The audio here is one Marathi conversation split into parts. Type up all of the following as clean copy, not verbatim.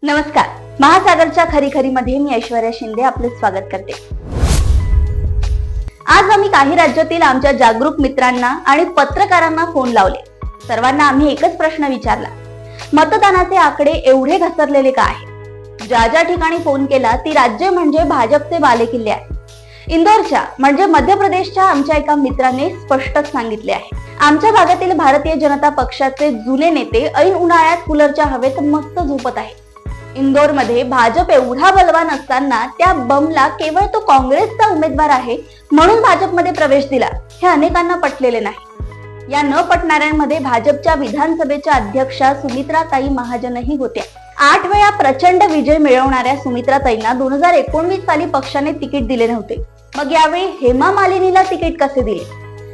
नमस्कार. महासागरच्या खरी खरी मध्ये मी ऐश्वर्या शिंदे आपले स्वागत करते. आज आम्ही काही राज्यातील आमच्या जागरूक मित्रांना आणि पत्रकारांना फोन लावले. सर्वांना आम्ही एकच प्रश्न विचारला, मतदानाचे आकडे एवढे घसरलेले का आहे? ज्या ज्या ठिकाणी फोन केला ती राज्य म्हणजे भाजपचे बालेकिल्ले आहे. इंदोरच्या म्हणजे मध्य प्रदेशच्या आमच्या एका मित्राने स्पष्टच सांगितले आहे, आमच्या भागातील भारतीय जनता पक्षाचे जुने नेते ऐन उन्हाळ्यात कूलरच्या हवेत मस्त झोपत आहेत. इंदोर मध्ये भाजप एवढा बलवान असताना त्या बमला केवळ तो काँग्रेसचा उमेदवार आहे म्हणून भाजपमध्ये प्रवेश दिला, हे अनेकांना पटलेले नाही. या न पटणाऱ्यांमध्ये भाजपच्या विधानसभेच्या अध्यक्षा सुमित्राताई महाजनही होत्या. 8 वेळा प्रचंड विजय मिळवणाऱ्या सुमित्राताईंना 2019 साली पक्षाने तिकीट दिले नव्हते. मग यावेळी हेमा मालिनीला तिकीट कसे दिले?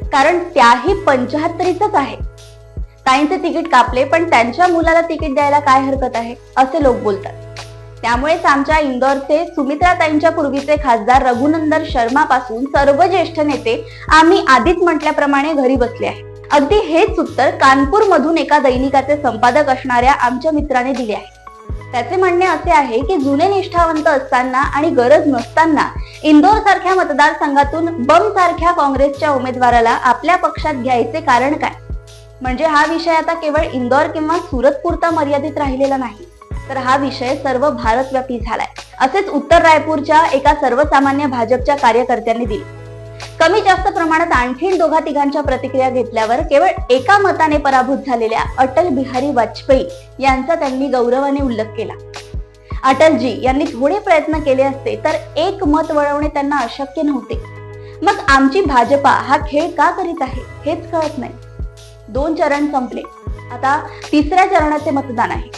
कारण त्याही 75च आहे. ताईंचे तिकीट कापले, पण त्यांच्या मुलाला तिकीट द्यायला काय हरकत आहे असे लोक बोलतात. त्यामुळेच आमच्या इंदोरचे सुमित्राताईंच्या पूर्वीचे खासदार रघुनंदन शर्मा पासून सर्व ज्येष्ठ नेते आम्ही आधीच म्हटल्याप्रमाणे घरी बसले आहे. अगदी हेच उत्तर कानपूर मधून एका दैनिकाचे संपादक असणाऱ्या आमच्या मित्राने दिले आहे. त्याचे म्हणणे असे आहे की जुने निष्ठावंत असताना आणि गरज नसताना इंदोर सारख्या मतदारसंघातून बम सारख्या काँग्रेसच्या उमेदवाराला आपल्या पक्षात घ्यायचे कारण काय? म्हणजे हा विषय आता केवळ इंदोर किंवा सुरत पुरता मर्यादित राहिलेला नाही, तर हा विषय सर्व भारतव्यापी झालाय. असेच उत्तर रायपूरच्या एका सर्वसामान्य भाजपच्या कार्यकर्त्यांनी दिली. कमी जास्त प्रमाणात आणखीन दोघा तिघांच्या प्रतिक्रिया घेतल्यावर केवळ एका मताने पराभूत झालेल्या अटल बिहारी वाजपेयी यांचा त्यांनी गौरवाने उल्लेख केला. अटलजी यांनी थोडे प्रयत्न केले असते तर एक मत वळवणे त्यांना अशक्य नव्हते. मग आमची भाजपा हा खेळ का करीत आहे हेच कळत नाही. 2 चरण संपले, आता 3ऱ्या चरणाचे मतदान आहे.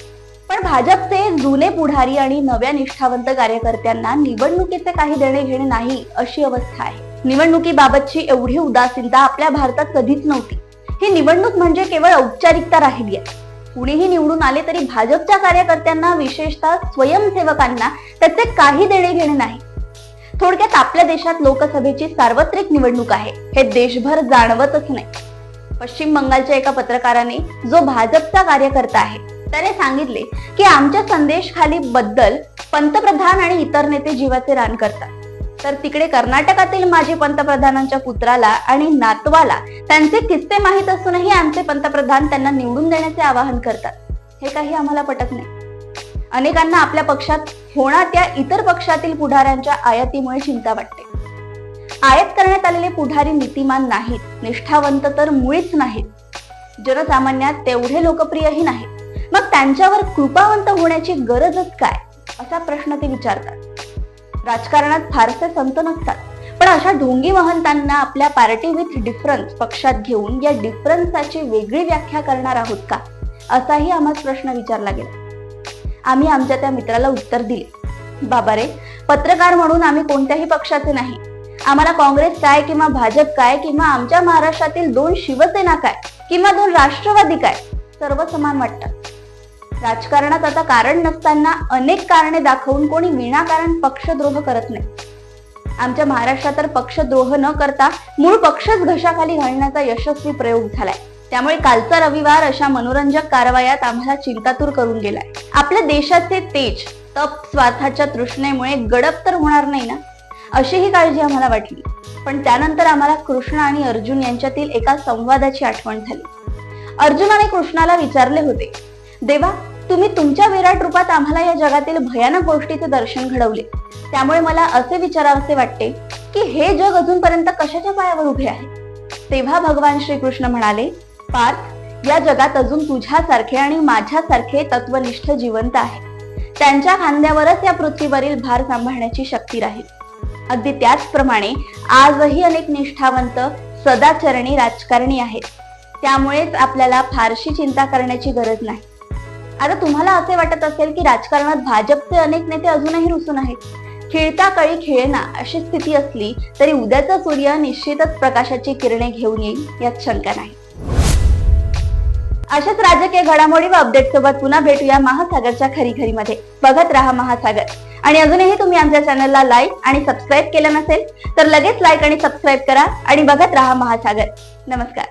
पण भाजपचे जुने पुढारी आणि नव्या निष्ठावंत कार्यकर्त्यांना निवडणुकीचे काही देणे घेणे नाही अशी अवस्था आहे. निवडणुकीबाबतची एवढी उदासीनता आपल्या भारतात कधीच नव्हती. ही निवडणूक म्हणजे केवळ औपचारिकता राहिली आहे. कुणीही निवडून आले तरी भाजपच्या कार्यकर्त्यांना, विशेषतः स्वयंसेवकांना त्याचे काही देणे घेणे नाही. थोडक्यात आपल्या देशात लोकसभेची सार्वत्रिक निवडणूक आहे हे देशभर जाणवतच नाही. पश्चिम बंगालच्या एका पत्रकाराने, जो भाजपचा कार्यकर्ता आहे, त्याने सांगितले की आमच्या संदेश खाली बद्दल पंतप्रधान आणि इतर नेते जीवाचे रान करतात, तर तिकडे कर्नाटकातील माजी पंतप्रधानांच्या पुत्राला आणि नातवाला त्यांचे किस्से माहीत असूनही आमचे पंतप्रधान त्यांना निवडून देण्याचे आवाहन करतात. हे काही आम्हाला पटत नाही. अनेकांना आपल्या पक्षात होणाऱ्या इतर पक्षातील पुढाऱ्यांच्या आयातीमुळे चिंता वाटते. आयात करण्यात आलेले पुढारी नीतिमान नाहीत, निष्ठावंत तर मुळीच नाहीत, जनसामान्यात तेवढे लोकप्रियही नाहीत. मग त्यांच्यावर कृपावंत होण्याची गरजच काय असा प्रश्न ते विचारतात. राजकारणात फारसे संत नसतात, पण अशा ढोंगी महंतांना आपल्या पार्टी विथ डिफरन्स पक्षात घेऊन या डिफरन्सची वेगळी व्याख्या करणार आहोत का असाही आम्हाला प्रश्न विचारला गेला. आम्ही आमच्या त्या मित्राला उत्तर दिले, बाबा रे, पत्रकार म्हणून आम्ही कोणत्याही पक्षाचे नाही. आम्हाला काँग्रेस काय किंवा भाजप काय किंवा आमच्या महाराष्ट्रातील 2 शिवसेना काय किंवा 2 राष्ट्रवादी काय, सर्व समान वाटतात. राजकारणात आता कारण नसताना अनेक कारणे दाखवून कोणी विनाकारण पक्षद्रोह करत नाही. आमच्या महाराष्ट्रात तर पक्षद्रोह न करता मूळ पक्षच घशाखाली घालण्याचा यशस्वी प्रयोग झालाय. त्यामुळे कालचा रविवार अशा मनोरंजक कारवायात आम्हाला चिंतातूर करून गेलाय. आपल्या देशाचे तेज, तप स्वार्थाच्या तृष्णेमुळे गडप तर होणार नाही ना, अशी ही काळजी आम्हाला वाटली. पण त्यानंतर आम्हाला कृष्ण आणि अर्जुन यांच्यातील एका संवादाची आठवण झाली. अर्जुनाने कृष्णाला विचारले होते, देवा, तुम्ही तुमच्या विराट रूपात आम्हाला या जगातील भयानक गोष्टीचे दर्शन घडवले, त्यामुळे मला असे विचारावसे वाटते की हे जग अजूनपर्यंत कशाच्या पायावर उभे आहे? तेव्हा भगवान श्रीकृष्ण म्हणाले, पार्थ, या जगात अजून तुझ्यासारखे आणि माझ्यासारखे तत्वनिष्ठ जिवंत आहे. त्यांच्या खांद्यावरच या पृथ्वीवरील भार सांभाळण्याची शक्ती राहील. अगदी त्याचप्रमाणे आजही अनेक निष्ठावंत, सदाचरणी राजकारणी आहेत. त्यामुळेच आपल्याला फारशी चिंता करण्याची गरज नाही. आता तुम्हाला असे वाटत असेल की राजकारणात भाजपचे अनेक नेते अजूनही रुसून आहेत. खेळता कळी खेळेना अशी स्थिती असली तरी उद्याचा सूर्य निश्चितच प्रकाशाची किरणे घेऊन येईल यात शंका नाही. अशाच राजकीय घडामोडी व अपडेट सोबत पुन्हा भेटूया महासागरच्या खरी खरी मध्ये. बघत राहा महासागर. आणि अजूनही तुम्ही आमच्या चॅनलला लाईक आणि सबस्क्राईब केलं नसेल तर लगेच लाईक आणि सबस्क्राईब करा आणि बघत राहा महासागर. नमस्कार.